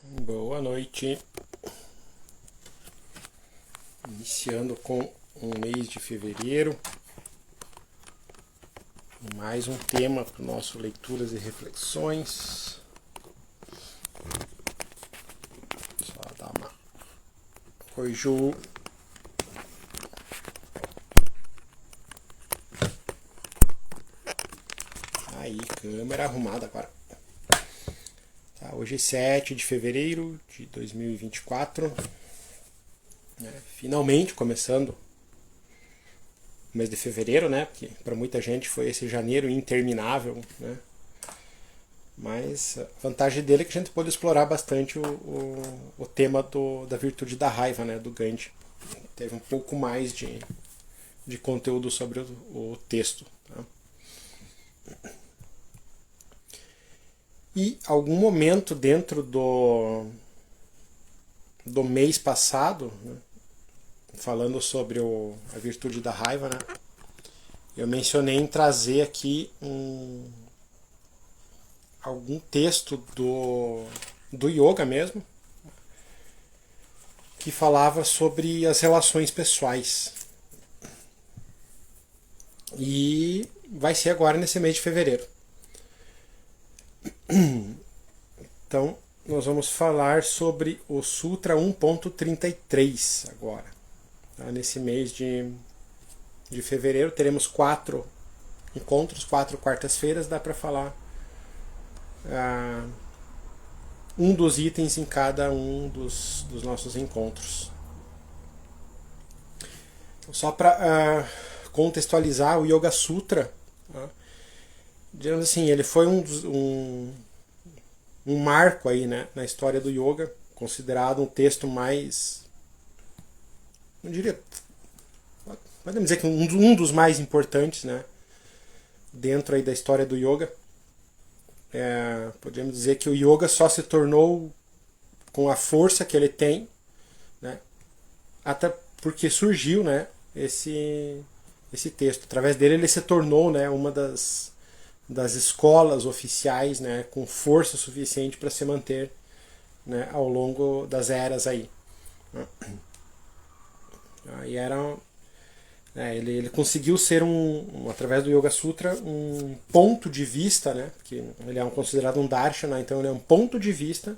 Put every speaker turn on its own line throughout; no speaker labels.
Boa noite. Iniciando com um mês de fevereiro. Mais um tema para o nosso Leituras e Reflexões. Só dar uma. Oi, Ju. Aí, câmera arrumada agora. Tá, hoje é 7 de fevereiro de 2024. Finalmente começando o mês de fevereiro, né? Porque para muita gente foi esse janeiro interminável, né? Mas a vantagem dele é que a gente pôde explorar bastante o tema da virtude da raiva, né? Do Gandhi. Teve um pouco mais de conteúdo sobre o texto. Tá? E algum momento dentro do mês passado, né, falando sobre a virtude da raiva, né, eu mencionei em trazer aqui algum texto do yoga mesmo, que falava sobre as relações pessoais. E vai ser agora nesse mês de fevereiro. Então, nós vamos falar sobre o Sutra 1.33 agora. Tá? Nesse mês de fevereiro teremos 4 encontros, 4 quartas-feiras, dá para falar um dos itens em cada um dos nossos encontros. Então, só para contextualizar, o Yoga Sutra, tá? Digamos assim, ele foi um marco aí, né, na história do yoga, considerado um texto mais, não diria, podemos dizer que um dos mais importantes, né, dentro aí da história do yoga. Podemos dizer que o yoga só se tornou com a força que ele tem, né, até porque surgiu, né, esse texto. Através dele ele se tornou, né, uma das escolas oficiais, né, com força suficiente para se manter, né, ao longo das eras aí. E era, né, ele conseguiu ser através do Yoga Sutra, um ponto de vista, né, que ele é considerado um darshana, então ele é um ponto de vista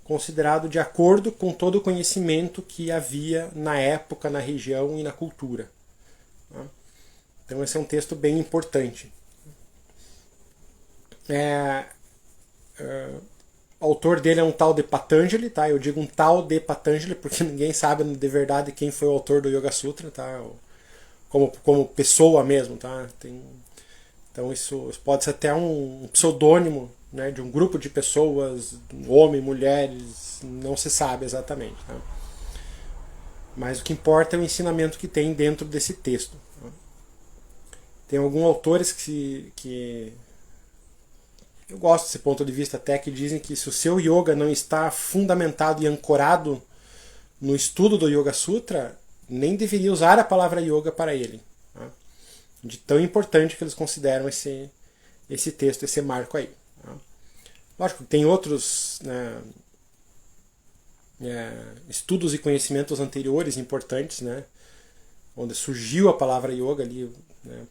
considerado de acordo com todo o conhecimento que havia na época, na região e na cultura. Então esse é um texto bem importante. O autor dele é um tal de Patanjali, tá? Eu digo um tal de Patanjali porque ninguém sabe de verdade quem foi o autor do Yoga Sutra, tá? Como pessoa mesmo, tá? Então isso pode ser até um pseudônimo, né, de um grupo de pessoas, homem, mulheres, não se sabe exatamente, tá? Mas o que importa é o ensinamento que tem dentro desse texto. Tá? Tem alguns autores que eu gosto desse ponto de vista até, que dizem que se o seu yoga não está fundamentado e ancorado no estudo do Yoga Sutra, nem deveria usar a palavra yoga para ele. Tá? De tão importante que eles consideram esse texto, esse marco aí. Tá? Lógico que tem outros, né, estudos e conhecimentos anteriores importantes, né, onde surgiu a palavra yoga ali, né,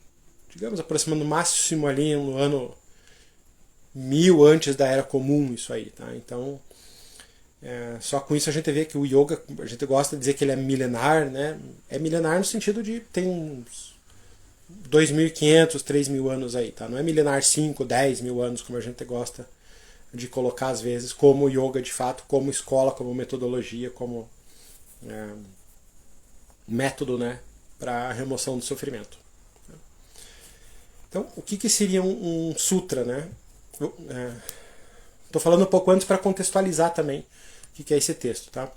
digamos, aproximando no máximo ali no ano 1000 antes da Era Comum, isso aí, tá? Então, só com isso a gente vê que o yoga, a gente gosta de dizer que ele é milenar, né? É milenar no sentido de tem uns 2.500, 3.000 anos aí, tá? Não é milenar 5, 10 mil anos, como a gente gosta de colocar às vezes, como yoga de fato, como escola, como metodologia, como método, né, para a remoção do sofrimento. Então, o que seria um sutra, né? Estou falando um pouco antes para contextualizar também o que é esse texto. Tá?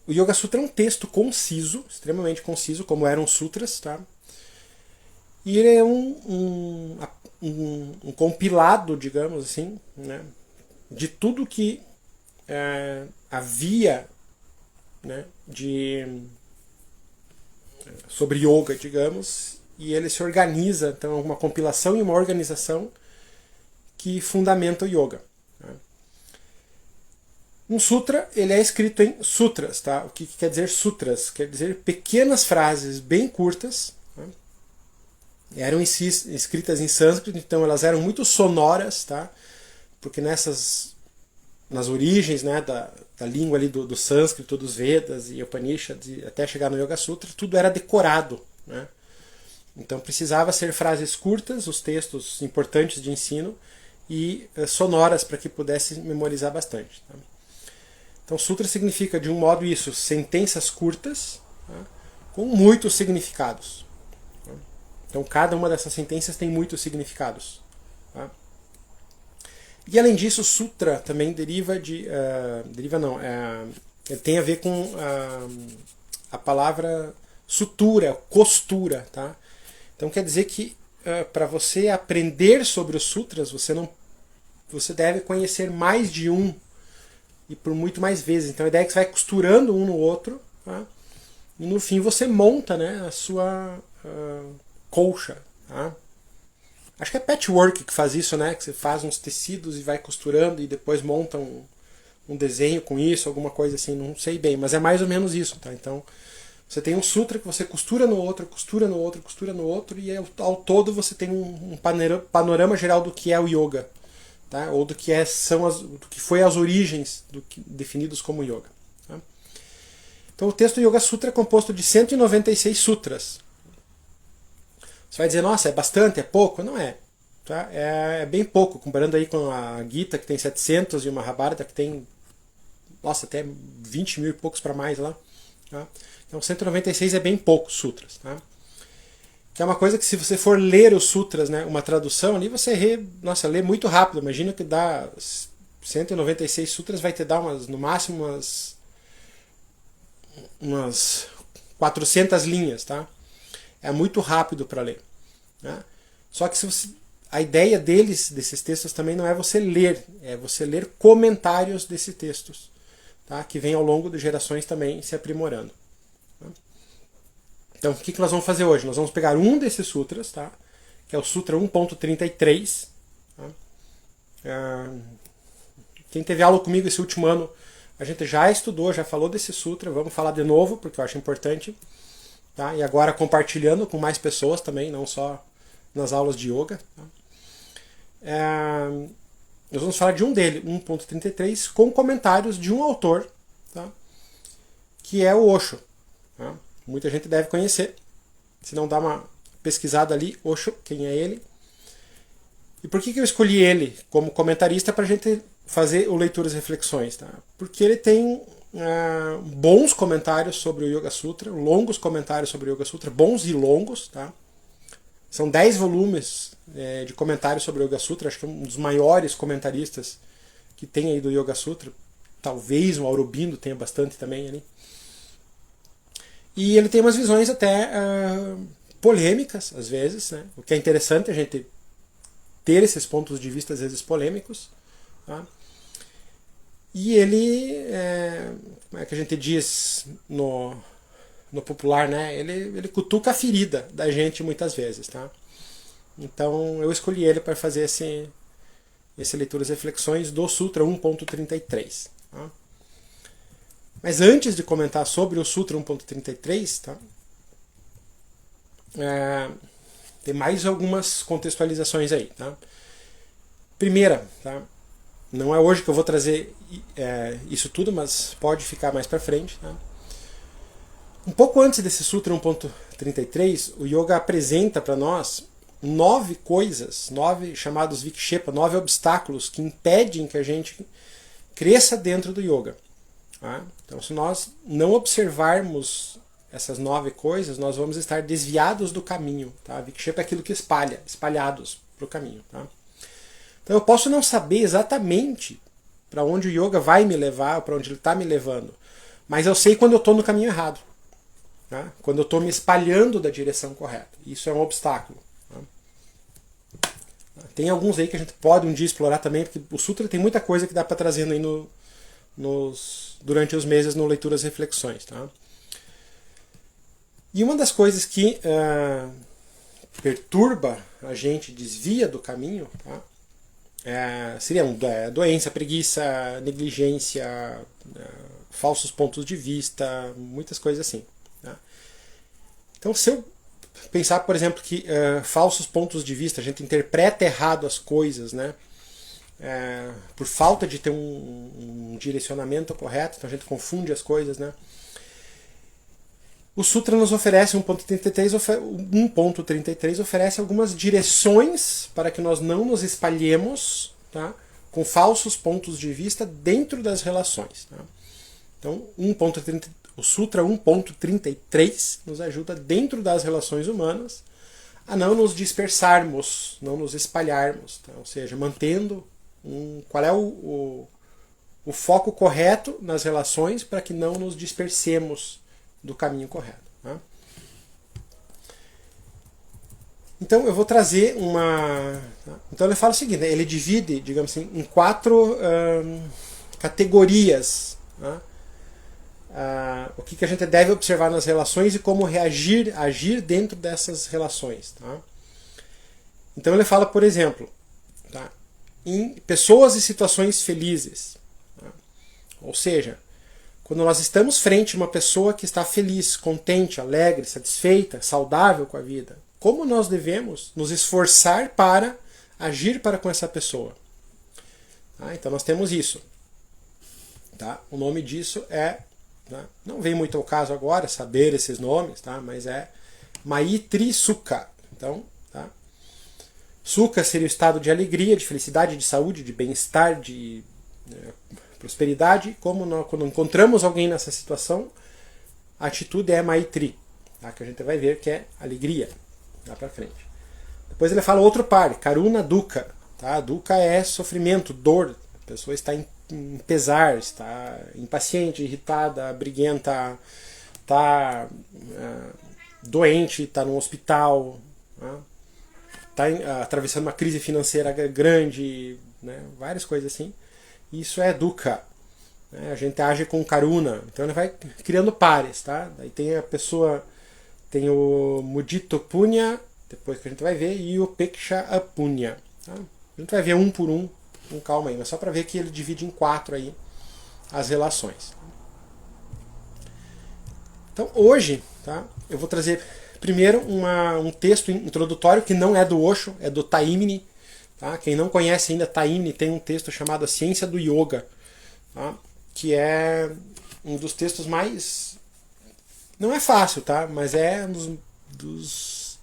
O Yoga Sutra é um texto conciso, extremamente conciso, como eram os sutras. Tá? E ele é um compilado, digamos assim, né, de tudo que havia, né, sobre yoga, digamos, e ele se organiza, então, uma compilação e uma organização que fundamenta o yoga. Né? Um sutra, ele é escrito em sutras, tá? O que quer dizer sutras? Quer dizer pequenas frases bem curtas, tá? Eram escritas em sânscrito, então elas eram muito sonoras, tá? Porque nas origens, né, da língua ali do sânscrito, dos Vedas e Upanishads, e até chegar no Yoga Sutra, tudo era decorado, né? Então precisava ser frases curtas, os textos importantes de ensino, e sonoras para que pudesse memorizar bastante, tá? Então, sutra significa, de um modo, isso, sentenças curtas, tá, com muitos significados. Tá? Então, cada uma dessas sentenças tem muitos significados. Tá? E, além disso, sutra também deriva de... deriva não, tem a ver com a palavra sutura, costura. Tá? Então, quer dizer que, para você aprender sobre os sutras, você deve conhecer mais de um e por muito mais vezes. Então a ideia é que você vai costurando um no outro, tá? E no fim você monta, né, a sua colcha. Tá? Acho que é patchwork que faz isso, né? Que você faz uns tecidos e vai costurando e depois monta um desenho com isso, alguma coisa assim, não sei bem, mas é mais ou menos isso. Tá? Então você tem um sutra que você costura no outro, costura no outro, costura no outro, e ao todo você tem um panorama geral do que é o yoga. Tá? Ou do que, do que foi as origens definidos como yoga. Tá? Então o texto do Yoga Sutra é composto de 196 sutras. Você vai dizer, nossa, é bastante, é pouco? Não é. Tá? É bem pouco, comparando aí com a Gita, que tem 700, e o Mahabharata, que tem, nossa, até 20 mil e poucos para mais lá. Tá? Então 196 é bem pouco sutras. Tá? Que é uma coisa que, se você for ler os sutras, né, uma tradução ali, você lê muito rápido. Imagina que dá 196 sutras, vai te dar no máximo umas 400 linhas, tá? É muito rápido para ler. Né? Só que a ideia desses textos também não é você ler, é você ler comentários desses textos, tá? Que vem ao longo de gerações também se aprimorando. Então, o que nós vamos fazer hoje? Nós vamos pegar um desses sutras, tá? Que é o Sutra 1.33. Tá? Quem teve aula comigo esse último ano, a gente já estudou, já falou desse sutra. Vamos falar de novo, porque eu acho importante. Tá? E agora compartilhando com mais pessoas também, não só nas aulas de yoga. Tá? Nós vamos falar de um dele, 1.33, com comentários de um autor, tá? Que é o Osho. Tá? Muita gente deve conhecer. Se não, dá uma pesquisada ali, Osho, quem é ele. E por que eu escolhi ele como comentarista para a gente fazer o Leituras e Reflexões? Tá? Porque ele tem bons comentários sobre o Yoga Sutra, longos comentários sobre o Yoga Sutra, bons e longos. Tá? São 10 volumes de comentários sobre o Yoga Sutra, acho que é um dos maiores comentaristas que tem aí do Yoga Sutra. Talvez o Aurobindo tenha bastante também ali. E ele tem umas visões até polêmicas, às vezes, né? O que é interessante a gente ter esses pontos de vista, às vezes, polêmicos. Tá? E ele, como é que a gente diz no popular, né? Ele cutuca a ferida da gente muitas vezes. Tá? Então eu escolhi ele para fazer esse Leituras e Reflexões do Sutra 1.33. Tá? Mas antes de comentar sobre o Sutra 1.33, tá? Tem mais algumas contextualizações aí. Tá? Primeira, tá? Não é hoje que eu vou trazer isso tudo, mas pode ficar mais para frente. Tá? Um pouco antes desse Sutra 1.33, o Yoga apresenta para nós 9 coisas, 9 chamados Vikshepa, 9 obstáculos que impedem que a gente cresça dentro do Yoga. Tá? Então, se nós não observarmos essas 9 coisas, nós vamos estar desviados do caminho. Tá? Vikshepa é aquilo que espalhados para o caminho. Tá? Então eu posso não saber exatamente para onde o yoga vai me levar, para onde ele está me levando, mas eu sei quando eu estou no caminho errado. Tá? Quando eu estou me espalhando da direção correta. Isso é um obstáculo. Tá? Tem alguns aí que a gente pode um dia explorar também, porque o Sutra tem muita coisa que dá para trazer aí durante os meses no Leituras e Reflexões. Tá? E uma das coisas que perturba a gente, desvia do caminho, tá? seriam doença, preguiça, negligência, falsos pontos de vista, muitas coisas assim. Tá? Então, se eu pensar, por exemplo, que falsos pontos de vista, a gente interpreta errado as coisas, né? Por falta de ter um direcionamento correto, então a gente confunde as coisas, né? O Sutra nos oferece 1.33 oferece algumas direções para que nós não nos espalhemos, tá? Com falsos pontos de vista dentro das relações. Tá? Então, o Sutra 1.33 nos ajuda dentro das relações humanas a não nos dispersarmos, não nos espalharmos, tá? Ou seja, mantendo qual é o foco correto nas relações para que não nos dispersemos do caminho correto. Tá? Então eu vou trazer uma... Então ele fala o seguinte, ele divide, digamos assim, em 4 categorias. Tá? O que a gente deve observar nas relações e como agir dentro dessas relações. Tá? Então ele fala, por exemplo, tá? Em pessoas e situações felizes. Tá? Ou seja, quando nós estamos frente a uma pessoa que está feliz, contente, alegre, satisfeita, saudável com a vida, como nós devemos nos esforçar para agir para com essa pessoa? Tá? Então nós temos isso. Tá? O nome disso é... Tá? Não vem muito ao caso agora saber esses nomes, tá? Mas é Maitri Sukha. Então, tá? Sukha seria o estado de alegria, de felicidade, de saúde, de bem-estar, de prosperidade. Quando encontramos alguém nessa situação, a atitude é Maitri, tá? Que a gente vai ver que é alegria. Lá pra frente. Depois ele fala outro par, Karuna Dukkha. Tá? Dukkha é sofrimento, dor. A pessoa está em pesar, está impaciente, irritada, briguenta, está doente, está no hospital, está atravessando uma crise financeira grande, né? Várias coisas assim. Isso é dukkha. Né? A gente age com karuna, então ele vai criando pares. Tá? Daí tem a pessoa, tem o mudito punya, depois que a gente vai ver, e o peksha apunya. Tá? A gente vai ver um por um, com calma aí, mas só para ver que ele divide em 4 aí as relações. Então hoje, tá, eu vou trazer primeiro um texto introdutório que não é do Osho, é do Taimni. Tá? Quem não conhece ainda Taimni tem um texto chamado A Ciência do Yoga, tá? Que é um dos textos mais... Não é fácil, tá? Mas é um dos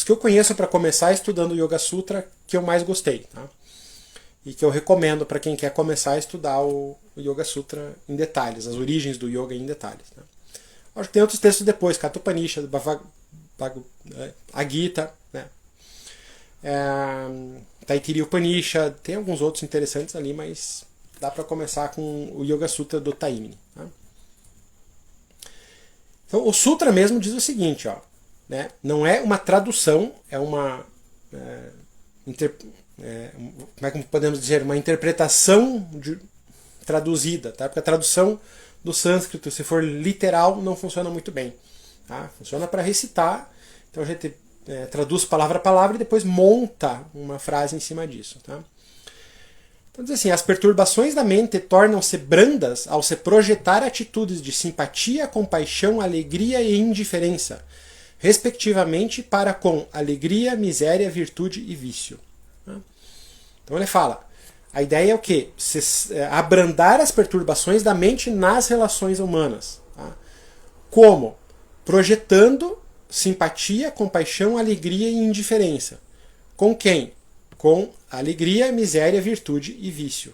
que eu conheço para começar estudando o Yoga Sutra que eu mais gostei. Tá? E que eu recomendo para quem quer começar a estudar o Yoga Sutra em detalhes, as origens do yoga em detalhes. Né? Acho que tem outros textos depois, Katha Upanishad, a Gita, né? Taittiriya Upanishad, tem alguns outros interessantes ali, mas dá para começar com o Yoga Sutra do Taimni. Tá? Então o Sutra mesmo diz o seguinte, ó, né? Não é uma tradução, é uma... como é que podemos dizer, uma interpretação traduzida, tá? Porque a tradução do sânscrito, se for literal, não funciona muito bem. Tá? Funciona para recitar, então a gente traduz palavra a palavra e depois monta uma frase em cima disso. Tá? Então diz assim, as perturbações da mente tornam-se brandas ao se projetar atitudes de simpatia, compaixão, alegria e indiferença, respectivamente para com alegria, miséria, virtude e vício. Então ele fala, a ideia é o quê? Abrandar as perturbações da mente nas relações humanas. Tá? Como? Projetando simpatia, compaixão, alegria e indiferença. Com quem? Com alegria, miséria, virtude e vício.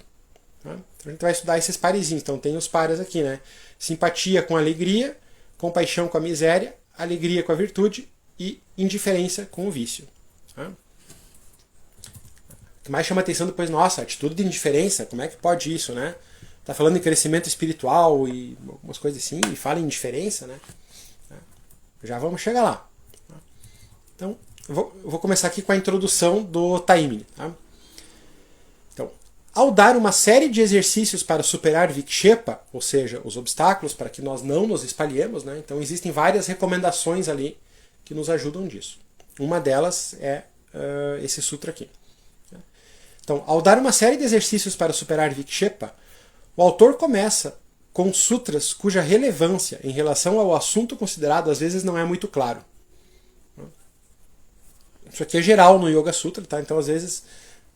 Tá? Então a gente vai estudar esses parezinhos. Então tem os pares aqui, né? Simpatia com alegria, compaixão com a miséria, alegria com a virtude e indiferença com o vício. Tá? O que mais chama atenção depois, nossa, atitude de indiferença, como é que pode isso, né? Tá falando em crescimento espiritual e algumas coisas assim, e fala em indiferença, né? Já vamos chegar lá. Então, eu vou começar aqui com a introdução do Taimni. Tá? Então, ao dar uma série de exercícios para superar Vikshepa, ou seja, os obstáculos para que nós não nos espalhemos, né? Então existem várias recomendações ali que nos ajudam disso. Uma delas é esse sutra aqui. Então, ao dar uma série de exercícios para superar Vikshepa, o autor começa com sutras cuja relevância em relação ao assunto considerado às vezes não é muito claro. Isso aqui é geral no Yoga Sutra, tá? Então às vezes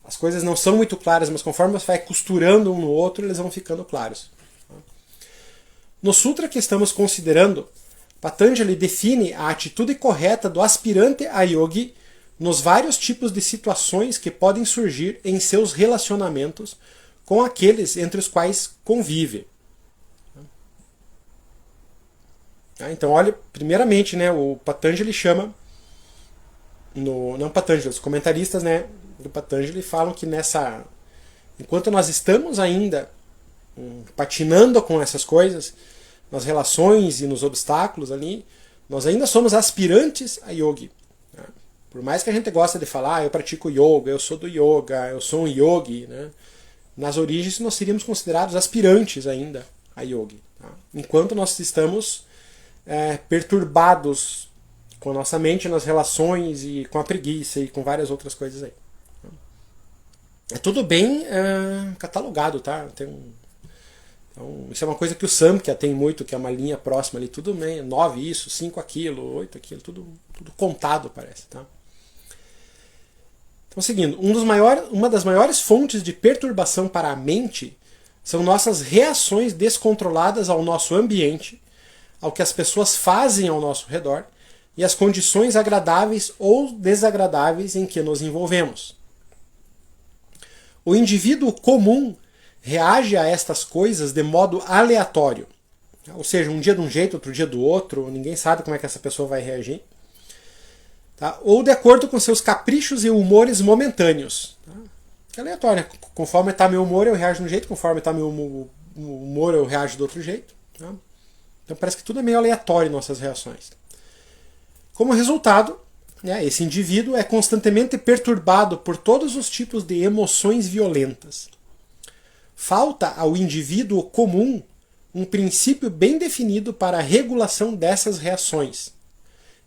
as coisas não são muito claras, mas conforme você vai costurando um no outro, eles vão ficando claros. No sutra que estamos considerando, Patanjali define a atitude correta do aspirante a yogi nos vários tipos de situações que podem surgir em seus relacionamentos com aqueles entre os quais convive. Então, olha, primeiramente, né, o Patanjali chama, não Patanjali, os comentaristas, né, do Patanjali falam que enquanto nós estamos ainda patinando com essas coisas, nas relações e nos obstáculos ali, nós ainda somos aspirantes a yogi. Né? Por mais que a gente goste de falar, eu pratico yoga, eu sou do yoga, eu sou um yogi, né? Nas origens nós seríamos considerados aspirantes ainda a yogi. Tá? Enquanto nós estamos perturbados com a nossa mente nas relações e com a preguiça e com várias outras coisas aí. É tudo bem catalogado, tá? Então, isso é uma coisa que o Samkhya tem muito, que é uma linha próxima ali, tudo bem, 9 isso, 5 aquilo, 8 aquilo, tudo contado parece, tá? Então, seguindo, uma das maiores fontes de perturbação para a mente são nossas reações descontroladas ao nosso ambiente, ao que as pessoas fazem ao nosso redor e as condições agradáveis ou desagradáveis em que nos envolvemos. O indivíduo comum reage a estas coisas de modo aleatório. Ou seja, um dia de um jeito, outro dia do outro, ninguém sabe como é que essa pessoa vai reagir. Tá? Ou de acordo com seus caprichos e humores momentâneos. Tá? É aleatório. Conforme está meu humor, eu reajo de um jeito, conforme está meu humor, eu reajo de outro jeito. Tá? Então parece que tudo é meio aleatório em nossas reações. Como resultado, né, esse indivíduo é constantemente perturbado por todos os tipos de emoções violentas. Falta ao indivíduo comum um princípio bem definido para a regulação dessas reações,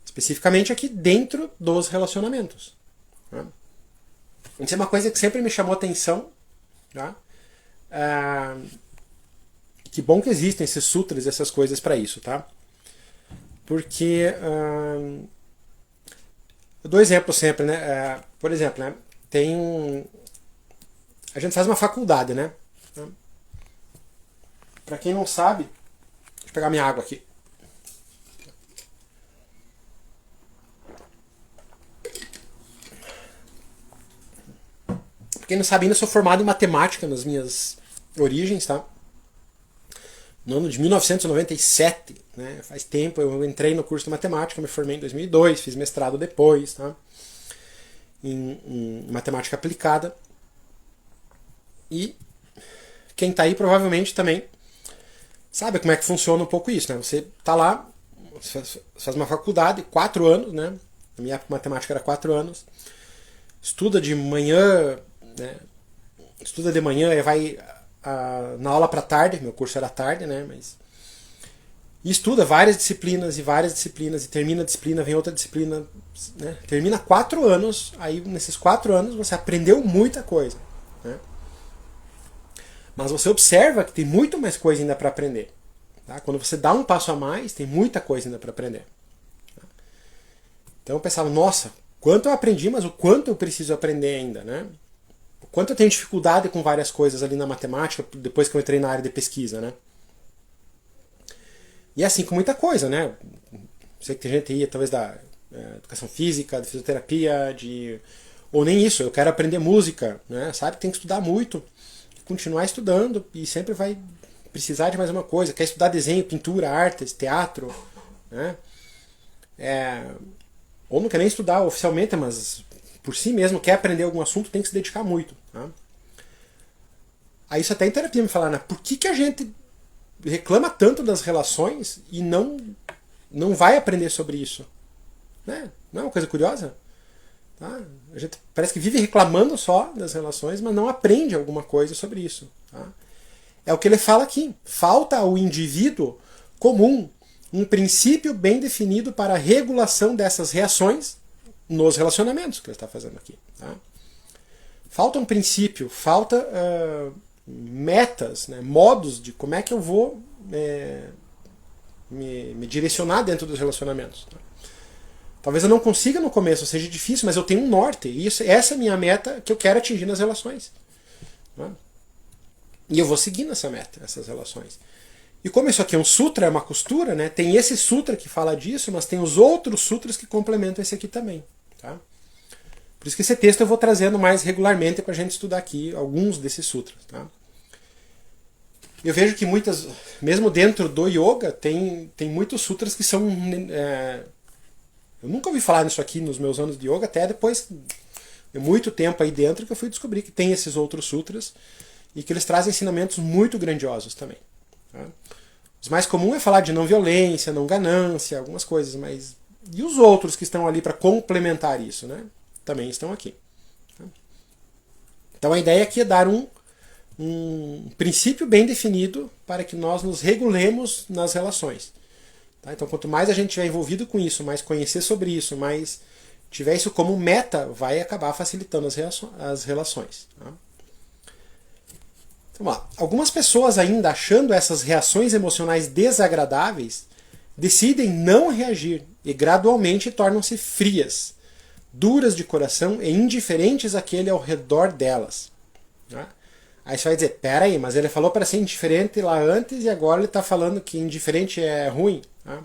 especificamente aqui dentro dos relacionamentos. Tá? Isso é uma coisa que sempre me chamou a atenção. Tá? Que bom que existem esses sutras, essas coisas para isso, tá? Porque eu dou exemplo sempre, né? Por exemplo, né? A gente faz uma faculdade, né? Para quem não sabe, deixa eu pegar minha água aqui. Pra quem não sabe, ainda sou formado em matemática nas minhas origens, tá? No ano de 1997, né? Faz tempo, eu entrei no curso de matemática, me formei em 2002, fiz mestrado depois, tá? Em matemática aplicada. E quem está aí provavelmente também sabe como é que funciona um pouco isso, né? Você está lá, faz uma faculdade, 4 anos, né? Na minha época matemática era 4 anos. Estuda de manhã, né? Estuda de manhã e vai na aula para tarde, meu curso era tarde, né? E estuda várias disciplinas e termina a disciplina, vem outra disciplina, né? Termina 4 anos, aí nesses 4 anos você aprendeu muita coisa, né? Mas você observa que tem muito mais coisa ainda para aprender. Tá? Quando você dá um passo a mais, tem muita coisa ainda para aprender. Tá? Então eu pensava, nossa, quanto eu aprendi, mas o quanto eu preciso aprender ainda, né? O quanto eu tenho dificuldade com várias coisas ali na matemática, depois que eu entrei na área de pesquisa, né? E assim com muita coisa, né? Sei que tem gente aí, talvez da educação física, de fisioterapia, ou nem isso, eu quero aprender música, né? Sabe que tem que estudar muito, continuar estudando e sempre vai precisar de mais uma coisa. Quer estudar desenho, pintura, artes, teatro, né? Ou não quer nem estudar oficialmente, mas por si mesmo quer aprender algum assunto, tem que se dedicar muito. Tá? Aí isso até em terapia me falar, né? Por que a gente reclama tanto das relações e não vai aprender sobre isso? Né? Não é uma coisa curiosa? Tá? A gente parece que vive reclamando só das relações, mas não aprende alguma coisa sobre isso. Tá? É o que ele fala aqui. Falta ao indivíduo comum um princípio bem definido para a regulação dessas reações nos relacionamentos que ele está fazendo aqui. Tá? Falta um princípio, falta metas, né, modos de como é que eu vou me direcionar dentro dos relacionamentos. Talvez eu não consiga no começo, seja difícil, mas eu tenho um norte. E essa é a minha meta que eu quero atingir nas relações. Né? E eu vou seguir nessa meta, essas relações. E como isso aqui é um sutra, é uma costura, né? Tem esse sutra que fala disso, mas tem os outros sutras que complementam esse aqui também. Tá? Por isso que esse texto eu vou trazendo mais regularmente para a gente estudar aqui alguns desses sutras. Tá? Eu vejo que muitas, mesmo dentro do yoga, tem muitos sutras que são... eu nunca ouvi falar nisso aqui nos meus anos de yoga, até depois de muito tempo aí dentro que eu fui descobrir que tem esses outros sutras e que eles trazem ensinamentos muito grandiosos também. Tá? Os mais comuns é falar de não violência, não ganância, algumas coisas, mas... E os outros que estão ali para complementar isso, né? Também estão aqui. Tá? Então a ideia aqui é dar um princípio bem definido para que nós nos regulemos nas relações. Tá? Então quanto mais a gente estiver envolvido com isso, mais conhecer sobre isso, mais tiver isso como meta, vai acabar facilitando as relações. Tá? Então, ó, algumas pessoas ainda achando essas reações emocionais desagradáveis decidem não reagir e gradualmente tornam-se frias, duras de coração e indiferentes àquele ao redor delas. Tá? Aí você vai dizer, peraí, mas ele falou para ser indiferente lá antes e agora ele está falando que indiferente é ruim. Tá?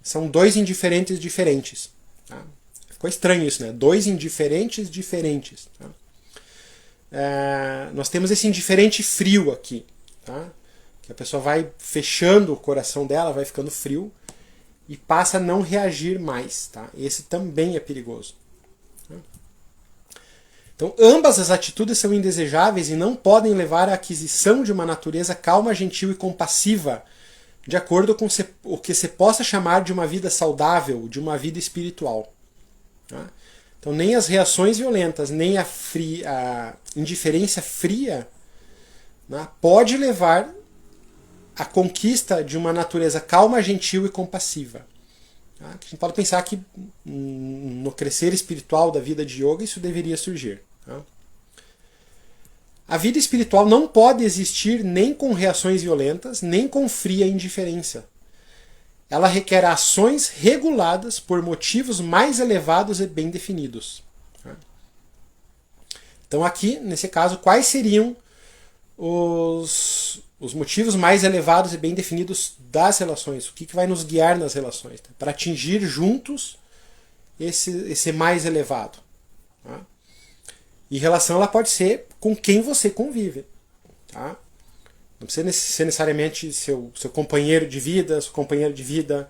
São dois indiferentes diferentes. Tá? Ficou estranho isso, né? Dois indiferentes diferentes. Tá? Nós temos esse indiferente frio aqui. Tá? Que a pessoa vai fechando o coração dela, vai ficando frio e passa a não reagir mais. Tá? Esse também é perigoso. Então, ambas as atitudes são indesejáveis e não podem levar à aquisição de uma natureza calma, gentil e compassiva, de acordo com o que se possa chamar de uma vida saudável, de uma vida espiritual. Tá? Então, nem as reações violentas, nem a indiferença fria, né, pode levar à conquista de uma natureza calma, gentil e compassiva. Tá? A gente pode pensar que no crescer espiritual da vida de yoga isso deveria surgir. Tá? A vida espiritual não pode existir nem com reações violentas, nem com fria indiferença. Ela requer ações reguladas por motivos mais elevados e bem definidos. Tá? Então aqui, nesse caso, quais seriam os motivos mais elevados e bem definidos das relações? O que vai nos guiar nas relações? Tá? Para atingir juntos esse mais elevado. Tá? E relação ela pode ser com quem você convive. Tá? Não precisa ser necessariamente seu companheiro de vida, seu companheiro de vida.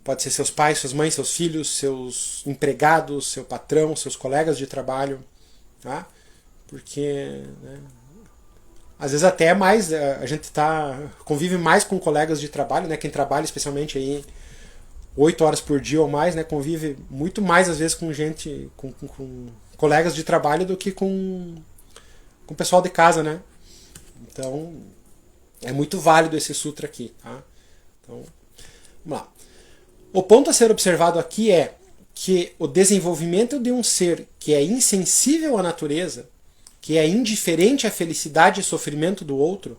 Pode ser seus pais, suas mães, seus filhos, seus empregados, seu patrão, seus colegas de trabalho. Tá? Porque... né, às vezes até mais, a gente convive mais com colegas de trabalho, né? Quem trabalha especialmente aí 8 horas por dia ou mais, né? Convive muito mais às vezes com gente, com colegas de trabalho do que com o pessoal de casa, né? Então é muito válido esse sutra aqui, tá? Então, vamos lá. O ponto a ser observado aqui é que o desenvolvimento de um ser que é insensível à natureza, que é indiferente à felicidade e sofrimento do outro,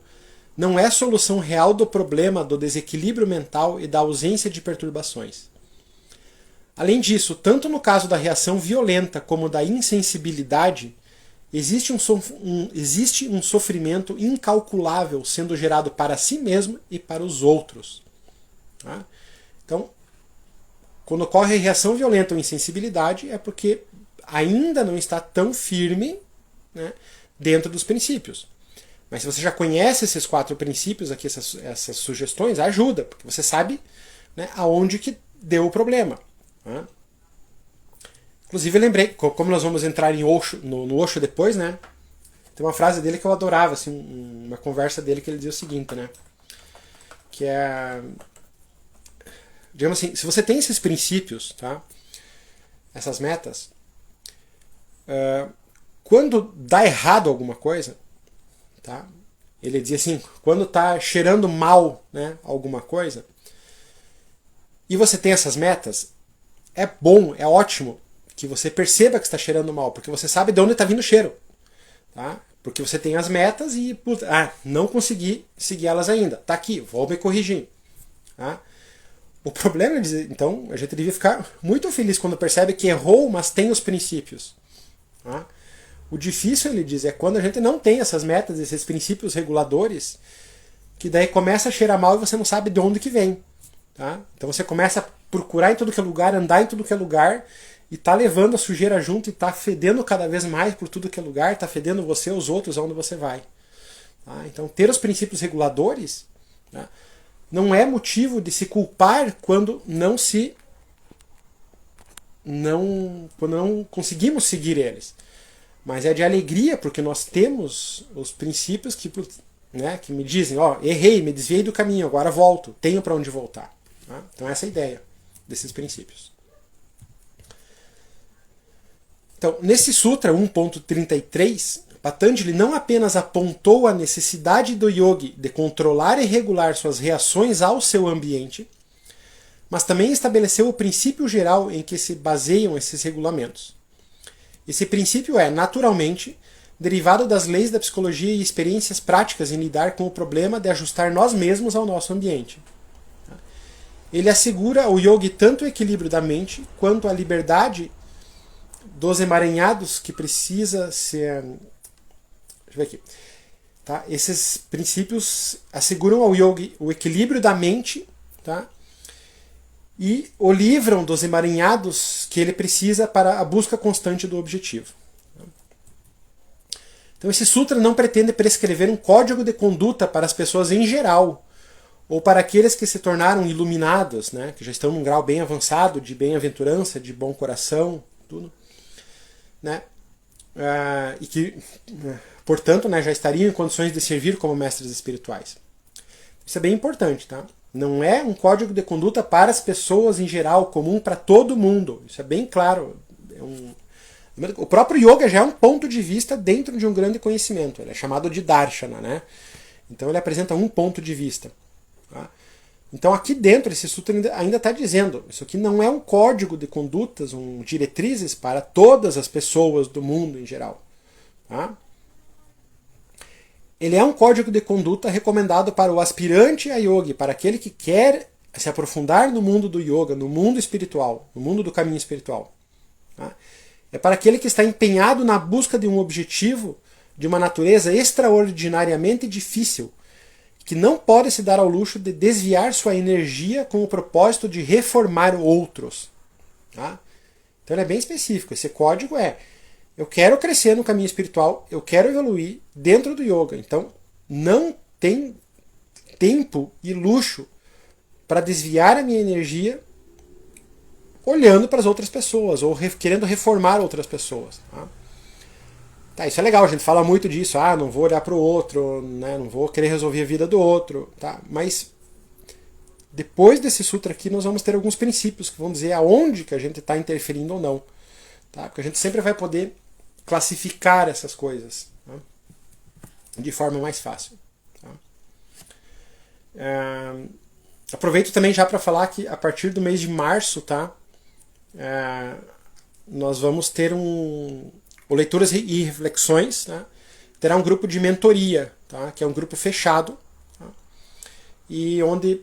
não é solução real do problema do desequilíbrio mental e da ausência de perturbações. Além disso, tanto no caso da reação violenta como da insensibilidade, existe um sofrimento incalculável sendo gerado para si mesmo e para os outros. Tá? Então, quando ocorre reação violenta ou insensibilidade, é porque ainda não está tão firme, né, dentro dos princípios. Mas se você já conhece esses 4 princípios aqui, essas sugestões, ajuda, porque você sabe, né, aonde que deu o problema. Né? Inclusive eu lembrei, como nós vamos entrar em Osho, no Osho depois, né, tem uma frase dele que eu adorava, assim, uma conversa dele que ele dizia o seguinte, né, que é, digamos assim, se você tem esses princípios, tá, essas metas, quando dá errado alguma coisa, tá? Ele dizia assim, quando está cheirando mal, né, alguma coisa, e você tem essas metas, é bom, é ótimo que você perceba que está cheirando mal, porque você sabe de onde está vindo o cheiro. Tá? Porque você tem as metas e não consegui seguir elas ainda. Tá aqui, vou me corrigir. Tá? O problema é dizer, então, a gente devia ficar muito feliz quando percebe que errou, mas tem os princípios. Tá? O difícil, ele diz, é quando a gente não tem essas metas, esses princípios reguladores, que daí começa a cheirar mal e você não sabe de onde que vem. Tá? Então você começa a procurar em tudo que é lugar, andar em tudo que é lugar, e tá levando a sujeira junto e tá fedendo cada vez mais por tudo que é lugar, tá fedendo você, os outros, aonde você vai. Tá? Então ter os princípios reguladores, tá, não é motivo de se culpar quando quando não conseguimos seguir eles. Mas é de alegria, porque nós temos os princípios que me dizem, errei, me desviei do caminho, agora volto, tenho para onde voltar. Tá? Então essa é a ideia desses princípios. Então, nesse Sutra 1.33, Patanjali não apenas apontou a necessidade do yogi de controlar e regular suas reações ao seu ambiente, mas também estabeleceu o princípio geral em que se baseiam esses regulamentos. Esse princípio é, naturalmente, derivado das leis da psicologia e experiências práticas em lidar com o problema de ajustar nós mesmos ao nosso ambiente. Ele assegura ao yogi tanto o equilíbrio da mente quanto a liberdade dos emaranhados que precisa ser... Deixa eu ver aqui. Tá? Esses princípios asseguram ao yogi o equilíbrio da mente, tá? E o livram dos emaranhados que ele precisa para a busca constante do objetivo. Então esse sutra não pretende prescrever um código de conduta para as pessoas em geral, ou para aqueles que se tornaram iluminados, né? Que já estão num grau bem avançado de bem-aventurança, de bom coração, tudo. Né? E que, portanto, né, já estariam em condições de servir como mestres espirituais. Isso é bem importante, tá? Não é um código de conduta para as pessoas em geral, comum para todo mundo. Isso é bem claro. O próprio yoga já é um ponto de vista dentro de um grande conhecimento. Ele é chamado de darshana, né? Então ele apresenta um ponto de vista. Tá? Então aqui dentro esse sutra ainda está dizendo, isso aqui não é um código de condutas, diretrizes para todas as pessoas do mundo em geral. Tá? Ele é um código de conduta recomendado para o aspirante a yogi, para aquele que quer se aprofundar no mundo do yoga, no mundo espiritual, no mundo do caminho espiritual. Tá? É para aquele que está empenhado na busca de um objetivo de uma natureza extraordinariamente difícil, que não pode se dar ao luxo de desviar sua energia com o propósito de reformar outros. Tá? Então ele é bem específico. Esse código é: eu quero crescer no caminho espiritual, eu quero evoluir dentro do yoga. Então não tem tempo e luxo para desviar a minha energia olhando para as outras pessoas ou querendo reformar outras pessoas. Tá? Tá, isso é legal, a gente fala muito disso, não vou olhar para o outro, né, não vou querer resolver a vida do outro, tá? Mas depois desse sutra aqui nós vamos ter alguns princípios que vão dizer aonde que a gente está interferindo ou não, tá? Porque a gente sempre vai poder classificar essas coisas, tá? De forma mais fácil. Tá? Aproveito também já para falar que a partir do mês de março, tá? Nós vamos ter o Leituras e Reflexões, tá? Terá um grupo de mentoria, tá? Que é um grupo fechado, tá? E onde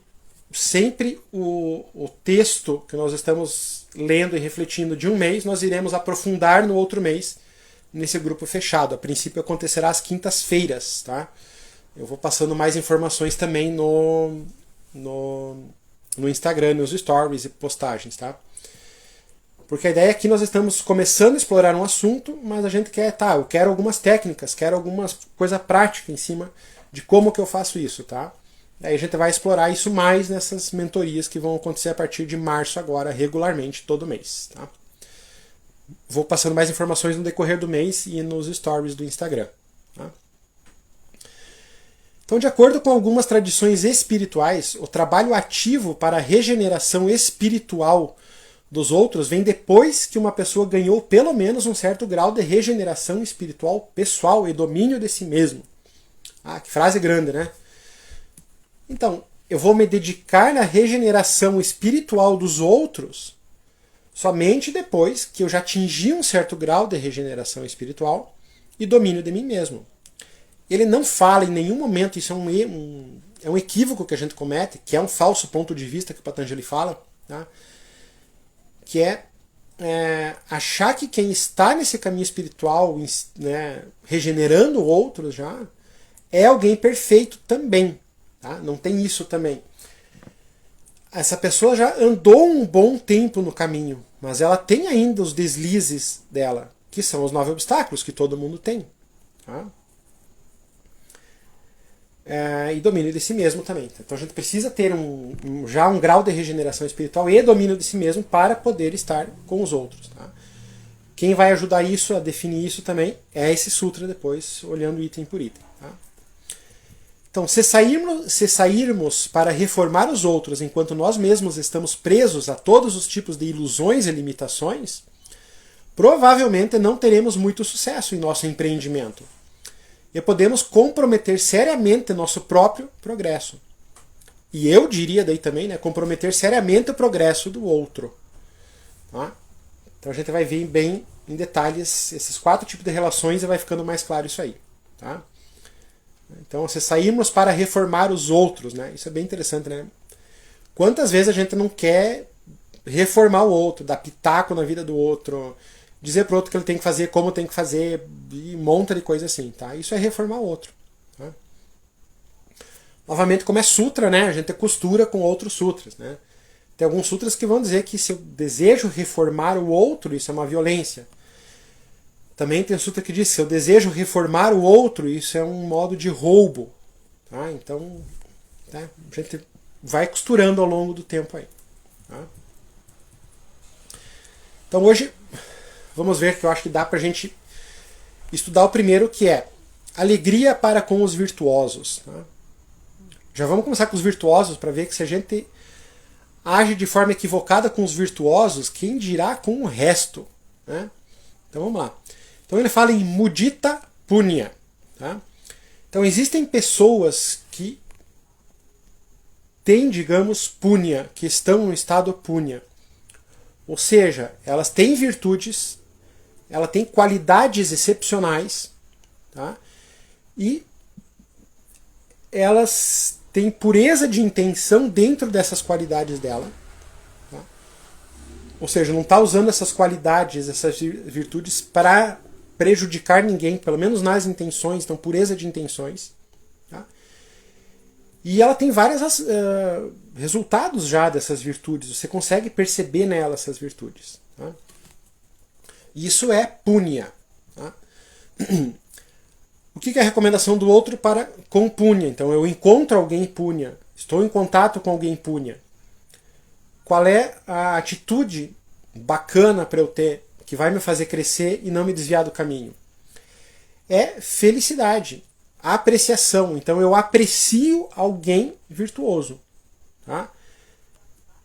sempre o texto que nós estamos lendo e refletindo de um mês, nós iremos aprofundar no outro mês nesse grupo fechado. A princípio acontecerá às quintas-feiras. Tá? Eu vou passando mais informações também no Instagram, nos stories e postagens. Tá? Porque a ideia é que nós estamos começando a explorar um assunto, mas a gente quer, eu quero algumas técnicas, quero alguma coisa prática em cima de como que eu faço isso, tá? Daí a gente vai explorar isso mais nessas mentorias que vão acontecer a partir de março agora, regularmente, todo mês, tá? Vou passando mais informações no decorrer do mês e nos stories do Instagram, tá? Então, de acordo com algumas tradições espirituais, o trabalho ativo para a regeneração espiritual dos outros vem depois que uma pessoa ganhou pelo menos um certo grau de regeneração espiritual pessoal e domínio de si mesmo. Que frase grande, né? Então, eu vou me dedicar na regeneração espiritual dos outros somente depois que eu já atingi um certo grau de regeneração espiritual e domínio de mim mesmo. Ele não fala em nenhum momento, isso é um equívoco que a gente comete, que é um falso ponto de vista que o Patanjali fala, tá? Que achar que quem está nesse caminho espiritual, né, regenerando outros já, é alguém perfeito também. Tá? Não tem isso também. Essa pessoa já andou um bom tempo no caminho, mas ela tem ainda os deslizes dela, que são os 9 obstáculos que todo mundo tem. Tá? E domínio de si mesmo também. Então a gente precisa ter já um grau de regeneração espiritual e domínio de si mesmo para poder estar com os outros. Tá? Quem vai ajudar isso, a definir isso também, é esse sutra depois, olhando item por item. Tá? Então, se sairmos para reformar os outros enquanto nós mesmos estamos presos a todos os tipos de ilusões e limitações, provavelmente não teremos muito sucesso em nosso empreendimento. E podemos comprometer seriamente nosso próprio progresso. E eu diria daí também, né, comprometer seriamente o progresso do outro. Tá? Então a gente vai ver bem em detalhes esses 4 tipos de relações e vai ficando mais claro isso aí. Tá? Então, se sairmos para reformar os outros, né, isso é bem interessante, né? Quantas vezes a gente não quer reformar o outro, dar pitaco na vida do outro, dizer para o outro que ele tem que fazer, como tem que fazer, e um monte de coisa assim, tá? Isso é reformar o outro. Tá? Novamente, como é sutra, né? A gente costura com outros sutras, né? Tem alguns sutras que vão dizer que se eu desejo reformar o outro, isso é uma violência. Também tem um sutra que diz que se eu desejo reformar o outro, isso é um modo de roubo. Tá? Então, tá? A gente vai costurando ao longo do tempo aí. Tá? Então hoje vamos ver que eu acho que dá pra gente estudar o primeiro, que é alegria para com os virtuosos. Tá? Já vamos começar com os virtuosos para ver que se a gente age de forma equivocada com os virtuosos, quem dirá com o resto? Né? Então vamos lá. Então ele fala em mudita punya. Tá? Então existem pessoas que têm, digamos, punya, que estão no estado punya. Ou seja, elas têm virtudes, ela tem qualidades excepcionais, tá? E elas têm pureza de intenção dentro dessas qualidades dela. Tá? Ou seja, não está usando essas qualidades, essas virtudes para prejudicar ninguém, pelo menos nas intenções, então pureza de intenções. Tá? E ela tem vários resultados já dessas virtudes, você consegue perceber nela essas virtudes. Tá? Isso é punya. Tá? O que é a recomendação do outro para com punya? Então eu encontro alguém punya, estou em contato com alguém punya. Qual é a atitude bacana para eu ter, que vai me fazer crescer e não me desviar do caminho? É felicidade, apreciação. Então eu aprecio alguém virtuoso. Tá?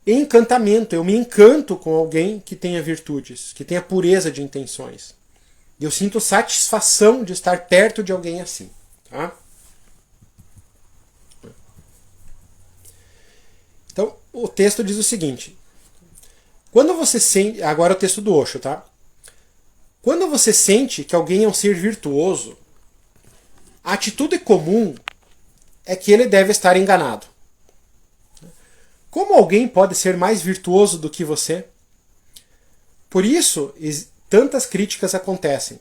Encantamento, eu me encanto com alguém que tenha virtudes, que tenha pureza de intenções. Eu sinto satisfação de estar perto de alguém assim. Tá? Então, o texto diz o seguinte. Quando você sente... Agora é o texto do Osho, tá? Quando você sente que alguém é um ser virtuoso, a atitude comum é que ele deve estar enganado. Como alguém pode ser mais virtuoso do que você? Por isso, tantas críticas acontecem,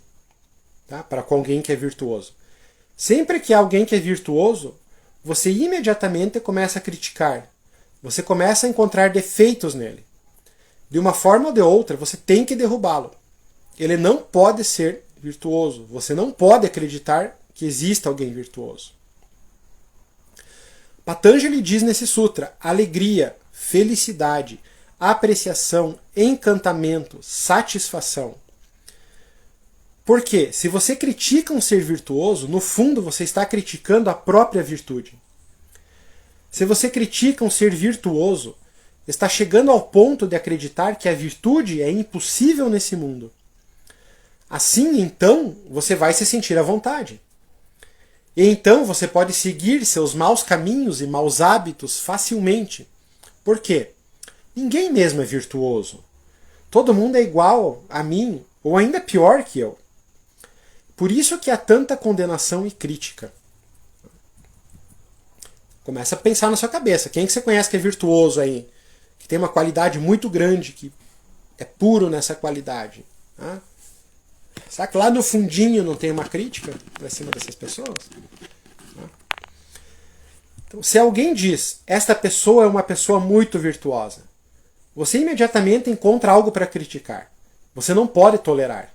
tá? Para com alguém que é virtuoso. Sempre que há alguém que é virtuoso, você imediatamente começa a criticar. Você começa a encontrar defeitos nele. De uma forma ou de outra, você tem que derrubá-lo. Ele não pode ser virtuoso. Você não pode acreditar que exista alguém virtuoso. Patanjali diz nesse sutra: alegria, felicidade, apreciação, encantamento, satisfação. Por quê? Se você critica um ser virtuoso, no fundo você está criticando a própria virtude. Se você critica um ser virtuoso, está chegando ao ponto de acreditar que a virtude é impossível nesse mundo. Assim, então, você vai se sentir à vontade. E então você pode seguir seus maus caminhos e maus hábitos facilmente. Por quê? Ninguém mesmo é virtuoso. Todo mundo é igual a mim, ou ainda pior que eu. Por isso que há tanta condenação e crítica. Começa a pensar na sua cabeça. Quem que você conhece que é virtuoso aí? Que tem uma qualidade muito grande, que é puro nessa qualidade. Tá? Será que lá no fundinho não tem uma crítica para cima dessas pessoas? Então, se alguém diz, esta pessoa é uma pessoa muito virtuosa, você imediatamente encontra algo para criticar. Você não pode tolerar.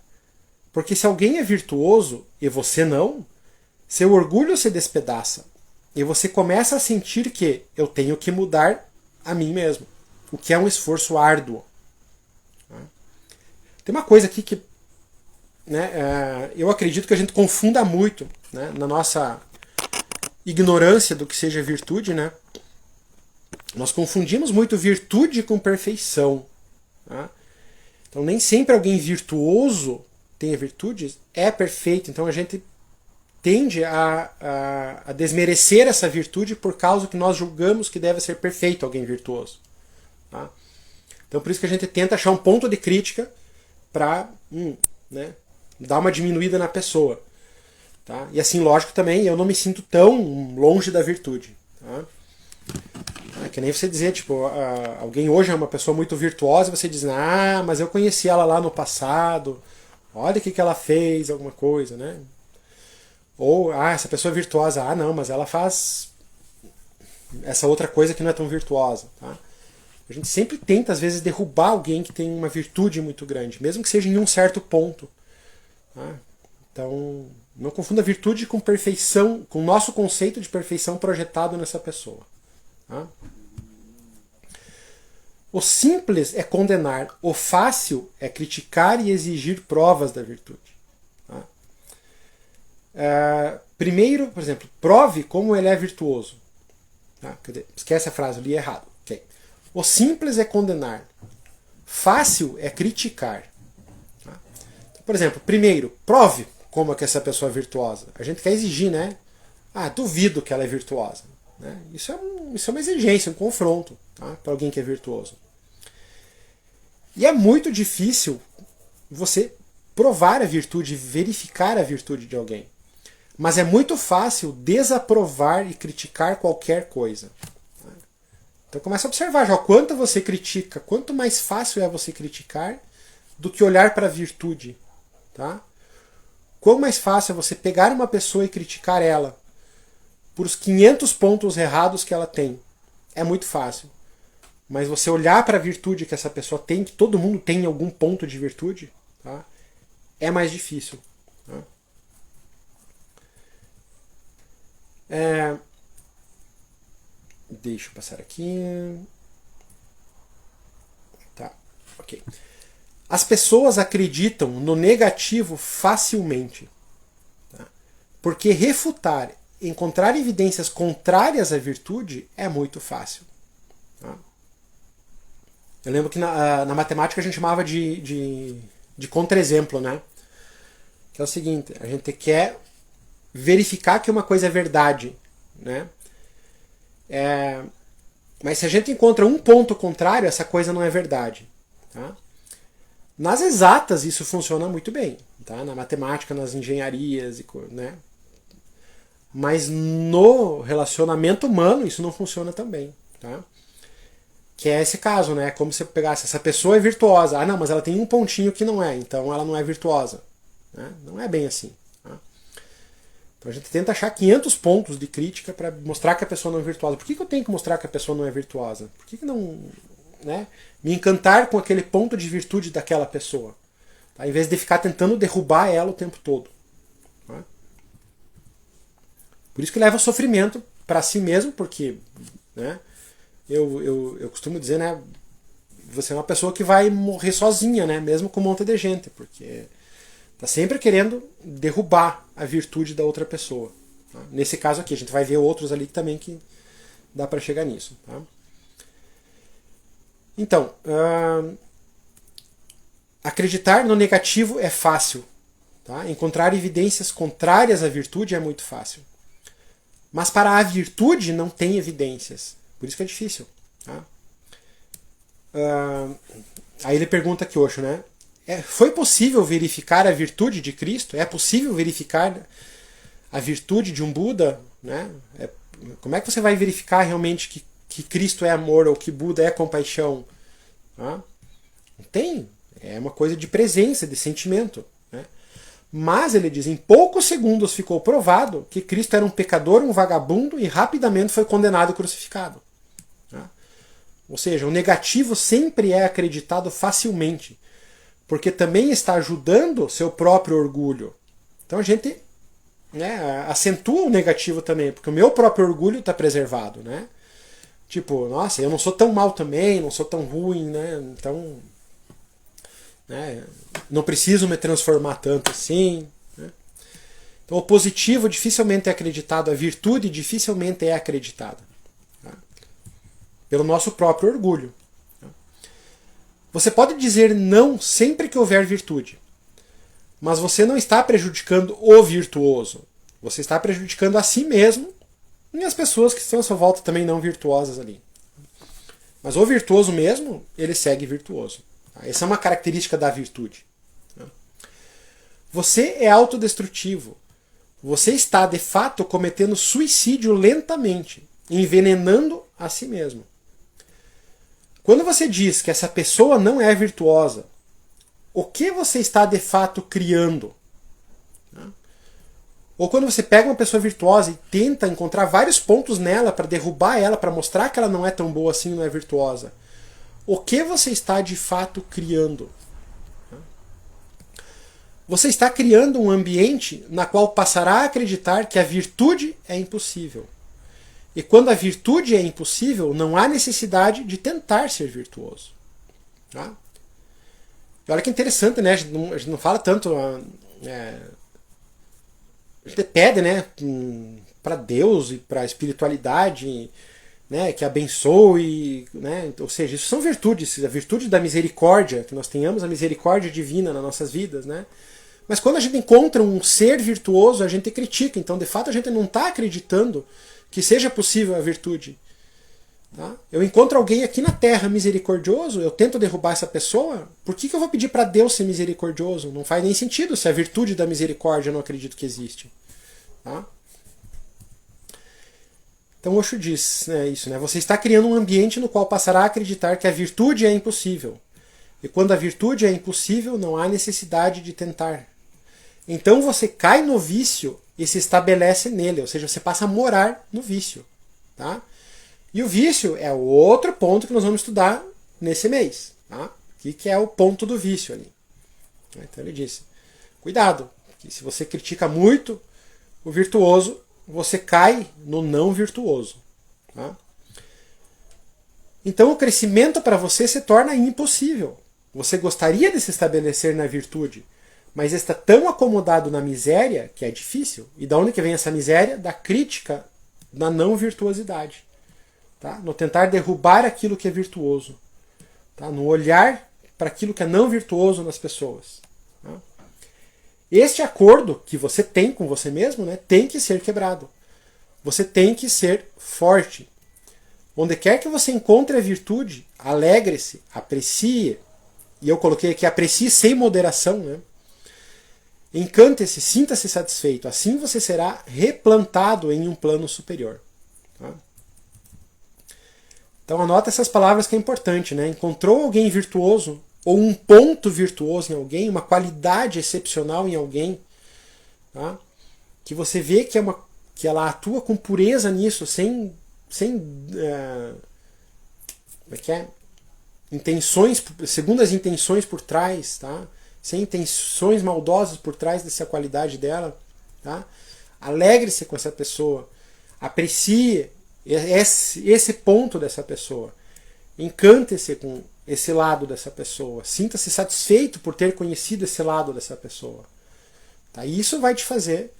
Porque se alguém é virtuoso e você não, seu orgulho se despedaça. E você começa a sentir que eu tenho que mudar a mim mesmo. O que é um esforço árduo. Tem uma coisa aqui que eu acredito que a gente confunda muito, né, na nossa ignorância do que seja virtude. Né? Nós confundimos muito virtude com perfeição. Tá? Então nem sempre alguém virtuoso tem virtudes é perfeito. Então a gente tende a desmerecer essa virtude por causa que nós julgamos que deve ser perfeito alguém virtuoso. Tá? Então por isso que a gente tenta achar um ponto de crítica para dar uma diminuída na pessoa. Tá? E assim, lógico também, eu não me sinto tão longe da virtude. Tá? É que nem você dizer, tipo, alguém hoje é uma pessoa muito virtuosa e você diz, mas eu conheci ela lá no passado, olha o que ela fez, alguma coisa, né? Ou, essa pessoa é virtuosa, não, mas ela faz essa outra coisa que não é tão virtuosa. Tá? A gente sempre tenta, às vezes, derrubar alguém que tem uma virtude muito grande, mesmo que seja em um certo ponto. Tá? Então, não confunda virtude com perfeição, com o nosso conceito de perfeição projetado nessa pessoa. Tá? O simples é condenar, o fácil é criticar e exigir provas da virtude. Tá? Primeiro, por exemplo, prove como ele é virtuoso. Tá? Esquece a frase, eu li errado. Okay. O simples é condenar, fácil é criticar. Tá? Então, por exemplo, primeiro, prove como é que essa pessoa é virtuosa. A gente quer exigir, né? Duvido que ela é virtuosa. Né? Isso é uma exigência, um confronto, tá? Para alguém que é virtuoso. E é muito difícil você provar a virtude, verificar a virtude de alguém. Mas é muito fácil desaprovar e criticar qualquer coisa. Então começa a observar já o quanto você critica, quanto mais fácil é você criticar do que olhar para a virtude. Tá? Quão mais fácil é você pegar uma pessoa e criticar ela por os 500 pontos errados que ela tem. É muito fácil. Mas você olhar para a virtude que essa pessoa tem, que todo mundo tem algum ponto de virtude, tá? É mais difícil. Tá? Deixa eu passar aqui. Tá, ok. As pessoas acreditam no negativo facilmente. Tá? Porque refutar, encontrar evidências contrárias à virtude é muito fácil. Tá? Eu lembro que na matemática a gente chamava de contra-exemplo, né? Que é o seguinte, a gente quer verificar que uma coisa é verdade, né? Mas se a gente encontra um ponto contrário, essa coisa não é verdade. Tá? Nas exatas isso funciona muito bem, tá? Na matemática, nas engenharias, né? Mas no relacionamento humano isso não funciona tão bem, tá? Que é esse caso, né? Como se eu pegasse, essa pessoa é virtuosa. Não, mas ela tem um pontinho que não é, então ela não é virtuosa. Né? Não é bem assim. Tá? Então a gente tenta achar 500 pontos de crítica para mostrar que a pessoa não é virtuosa. Por que eu tenho que mostrar que a pessoa não é virtuosa? Por que não, né, me encantar com aquele ponto de virtude daquela pessoa? Tá? Em vez de ficar tentando derrubar ela o tempo todo. Tá? Por isso que leva sofrimento para si mesmo, porque, né, eu costumo dizer, né, você é uma pessoa que vai morrer sozinha, né, mesmo com um monte de gente, porque tá sempre querendo derrubar a virtude da outra pessoa. Tá? Nesse caso aqui, a gente vai ver outros ali que também que dá para chegar nisso. Tá? Então, acreditar no negativo é fácil. Tá? Encontrar evidências contrárias à virtude é muito fácil. Mas para a virtude não tem evidências. Por isso que é difícil. Tá? Aí ele pergunta aqui, Osho, né? Foi possível verificar a virtude de Cristo? É possível verificar a virtude de um Buda? Né? Como é que você vai verificar realmente que Cristo é amor ou que Buda é compaixão? Tá? Não tem. É uma coisa de presença, de sentimento. Né? Mas ele diz, em poucos segundos ficou provado que Cristo era um pecador, um vagabundo e rapidamente foi condenado e crucificado. Tá? Ou seja, o negativo sempre é acreditado facilmente, porque também está ajudando seu próprio orgulho. Então a gente, né, acentua o negativo também, porque o meu próprio orgulho está preservado. Né? Tipo, nossa, eu não sou tão mal também, não sou tão ruim, né? Então, né, não preciso me transformar tanto assim. Né? Então o positivo dificilmente é acreditado, a virtude dificilmente é acreditada. Tá? Pelo nosso próprio orgulho. Você pode dizer não sempre que houver virtude, mas você não está prejudicando o virtuoso. Você está prejudicando a si mesmo e as pessoas que estão à sua volta também não virtuosas ali. Mas o virtuoso mesmo, ele segue virtuoso. Essa é uma característica da virtude. Você é autodestrutivo. Você está, de fato, cometendo suicídio lentamente, envenenando a si mesmo. Quando você diz que essa pessoa não é virtuosa, o que você está de fato criando? Ou quando você pega uma pessoa virtuosa e tenta encontrar vários pontos nela para derrubar ela, para mostrar que ela não é tão boa assim, não é virtuosa, o que você está de fato criando? Você está criando um ambiente na qual passará a acreditar que a virtude é impossível. E quando a virtude é impossível, não há necessidade de tentar ser virtuoso. Tá? E olha que interessante, né? A gente não fala tanto. A gente pede, né, para Deus e para a espiritualidade, né, que abençoe, né? Ou seja, isso são virtudes, a virtude da misericórdia, que nós tenhamos a misericórdia divina nas nossas vidas, né? Mas quando a gente encontra um ser virtuoso, a gente critica. Então, de fato, a gente não está acreditando que seja possível a virtude. Tá? Eu encontro alguém aqui na Terra misericordioso, eu tento derrubar essa pessoa, por que eu vou pedir para Deus ser misericordioso? Não faz nem sentido se a virtude da misericórdia eu não acredito que existe. Tá? Então Osho diz, né, isso, né? Você está criando um ambiente no qual passará a acreditar que a virtude é impossível. E quando a virtude é impossível, não há necessidade de tentar. Então você cai no vício e se estabelece nele, ou seja, você passa a morar no vício. Tá? E o vício é o outro ponto que nós vamos estudar nesse mês. Tá? O que é o ponto do vício ali? Então ele disse, cuidado, que se você critica muito o virtuoso, você cai no não virtuoso. Tá? Então o crescimento para você se torna impossível. Você gostaria de se estabelecer na virtude, mas está tão acomodado na miséria que é difícil. E da onde que vem essa miséria? Da crítica da não virtuosidade. Tá? No tentar derrubar aquilo que é virtuoso. Tá? No olhar para aquilo que é não virtuoso nas pessoas. Tá? Este acordo que você tem com você mesmo, né, tem que ser quebrado. Você tem que ser forte. Onde quer que você encontre a virtude, alegre-se, aprecie. E eu coloquei aqui, aprecie sem moderação, né? Encante-se, sinta-se satisfeito. Assim você será replantado em um plano superior. Tá? Então anota essas palavras que é importante. Né? Encontrou alguém virtuoso, ou um ponto virtuoso em alguém, uma qualidade excepcional em alguém, tá? Que você vê que ela atua com pureza nisso, sem como é que é? Intenções, segundo as intenções por trás, tá? Sem intenções maldosas por trás dessa qualidade dela. Tá? Alegre-se com essa pessoa. Aprecie esse ponto dessa pessoa. Encante-se com esse lado dessa pessoa. Sinta-se satisfeito por ter conhecido esse lado dessa pessoa. Tá? E isso vai te fazer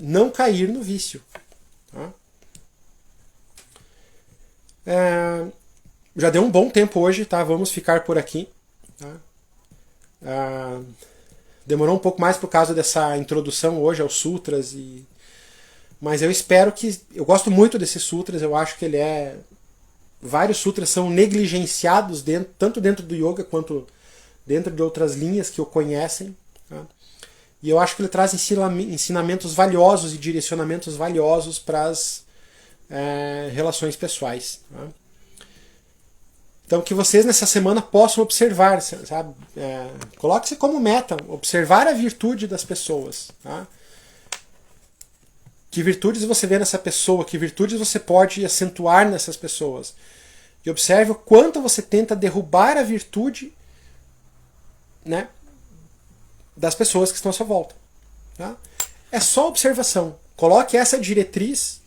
não cair no vício. Tá? Já deu um bom tempo hoje, tá? Vamos ficar por aqui. Tá? Demorou um pouco mais por causa dessa introdução hoje aos sutras, mas eu espero que... Eu gosto muito desses sutras, eu acho que vários sutras são negligenciados tanto dentro do yoga quanto dentro de outras linhas que o conhecem. Tá? E eu acho que ele traz ensinamentos valiosos e direcionamentos valiosos para as relações pessoais. Tá? Então que vocês nessa semana possam observar, sabe? Coloque-se como meta, observar a virtude das pessoas. Tá? Que virtudes você vê nessa pessoa, que virtudes você pode acentuar nessas pessoas. E observe o quanto você tenta derrubar a virtude, né, das pessoas que estão à sua volta. Tá? É só observação. Coloque essa diretriz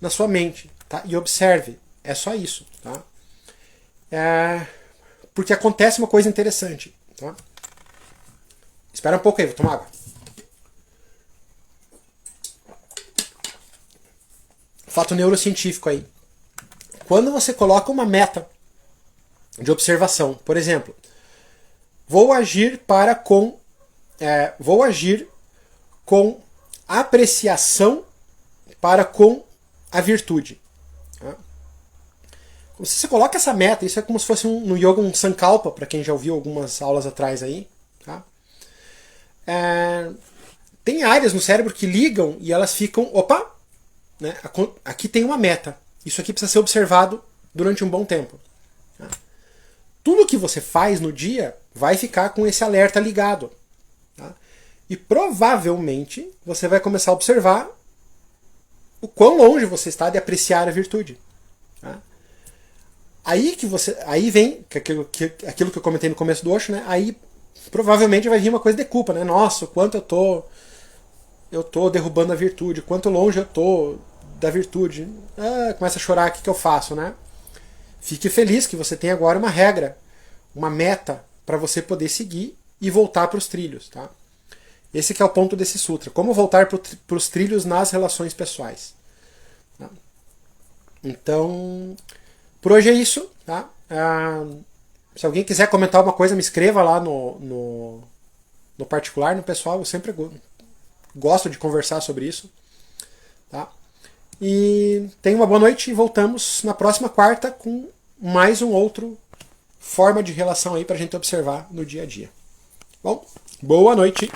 na sua mente, tá? E observe. É só isso. Tá? Porque acontece uma coisa interessante. Tá? Espera um pouco aí, vou tomar água. Fato neurocientífico aí. Quando você coloca uma meta de observação, por exemplo, vou agir com apreciação para com a virtude. Tá? Se você coloca essa meta, isso é como se fosse no yoga um sankalpa, para quem já ouviu algumas aulas atrás aí. Tá? Tem áreas no cérebro que ligam e elas ficam, opa, né, aqui tem uma meta. Isso aqui precisa ser observado durante um bom tempo. Tá? Tudo que você faz no dia vai ficar com esse alerta ligado. Tá? E provavelmente você vai começar a observar o quão longe você está de apreciar a virtude. Tá? Aí vem aquilo que eu comentei no começo do Osho, né? Aí provavelmente vai vir uma coisa de culpa, né? Nossa, o quanto eu tô derrubando a virtude, quanto longe eu tô da virtude. Começa a chorar, o que eu faço, né? Fique feliz que você tem agora uma regra, uma meta para você poder seguir e voltar para os trilhos, tá? Esse que é o ponto desse sutra. Como voltar para os trilhos nas relações pessoais. Tá? Então, por hoje é isso, tá? Se alguém quiser comentar alguma coisa, me escreva lá no particular, no pessoal. Eu sempre gosto de conversar sobre isso. Tá? E tenha uma boa noite e voltamos na próxima quarta com mais um outro forma de relação aí pra gente observar no dia a dia. Bom, boa noite!